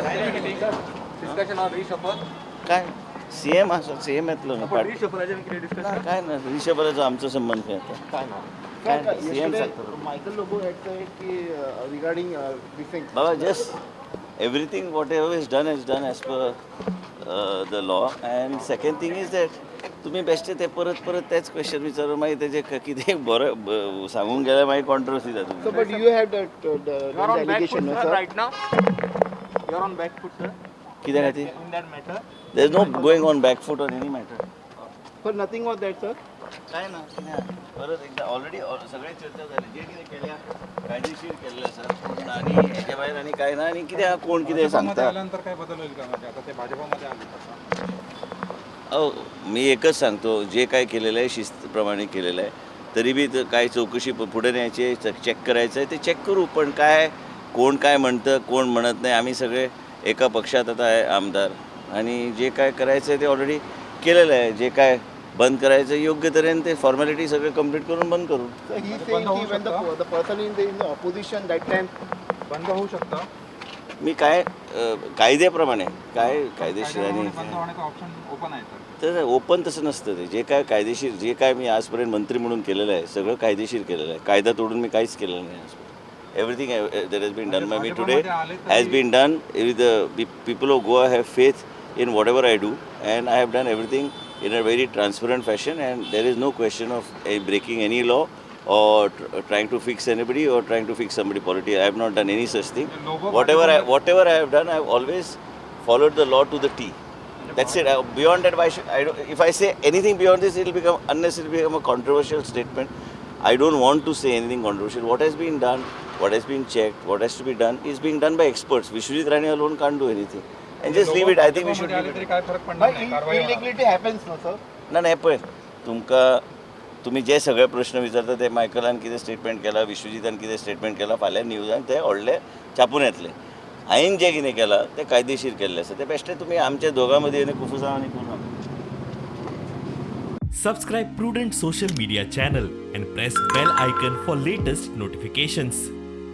Discussion on reshuffle काय CM असं CM येतलो ना पार्टी रिशफलाच्या विषयी डिस्कशन ना काय ना रिषभराचा आमचा संबंध काय आता काय ना काय सीएम सांगतो मायकल लोबो had said की रिगार्डिंग दिस थिंग बाबा just everything what ever is done as per the law and second thing is that तुम्ही बेश्टे ते परत परत तेच क्वेश्चन विचारून मागीर तेजे कितें बरें सांगून गेल्यार मागीर कॉन्ट्रोवर्सी जाता So, but you have the allegation, no, sir? Right now, you're on back foot, sir. कित्या खातीर In that matter, there is no going on back foot on any matter but nothing was that, sir. काय ना परत एकदा already सगळे चर्चा झाली जे कितें केल्या कायदेशीर केल्लें आसा आनी हेजे भायर आनी काय ना आनी कितें कोण कितें सांगता आल्यानंतर काय बदल होईल का म्हणजे आता ते भाजपमध्ये आले मी एकच सांगतो जे काय केलेलं आहे शिस्तप्रमाणे केलेलं आहे तरी बी काय चौकशी पुढे न्यायची चेक करायचं आहे ते चेक करू पण काय कोण काय म्हणतं कोण म्हणत नाही आम्ही सगळे एका पक्षात आता आहे आमदार आणि जे काय करायचं आहे ते ऑलरेडी केलेलं आहे जे काय बंद करायचं योग्य तऱ्हेने ते फॉर्मॅलिटी सगळे कंप्लीट करून बंद करू So he's saying कि when the person in the opposition that time. बंद होऊ शकतं मी काय कायद्याप्रमाणे काय कायदेशीर आणि बंद होण्याचं ऑप्शन ओपन आहे तर ओपन तसं नसतं ते जे काय कायदेशीर जे काय मी आजपर्यंत मंत्री म्हणून केलेलं आहे सगळं कायदेशीर केलेलं आहे कायदा तोडून मी काहीच केलेलं नाही आजपर्यंत everything that has been done by me today has been done with the people of Goa have faith in whatever I do and I have done everything in a very transparent fashion and there is no question of breaking any law or trying to fix anybody or trying to fix somebody politically. I have not done any such thing. Whatever I have done, I have always followed the law to the T. That's it. Beyond that, why should I don't, if I say anything beyond this, it will become unnecessary, become a controversial statement. I don't want to say anything controversial. What has been done, what has been checked, what has to be done is being done by experts. Vishwajit Rane alone can't do anything. And just leave it. I think we should leave it. काय फरक पडणार But नाही कारवाई होणार. illegality happens, no, sir. ना पळय तुम्ही जे सगळे प्रश्न विचारता ते मायकलान कितें स्टेटमेंट केला विश्वजितान कितें स्टेटमेंट केला फाल्यां न्यूजान ते व्हडले छापून येतले हांवें जें कितें केलां तें कायदेशीर केल्लें आसा ते बेश्टे तुमी आमच्या दोगां मदीं आनी कुफुसांवांनी करूं नाका. Subscribe Prudent social media channel and press bell icon for latest notifications.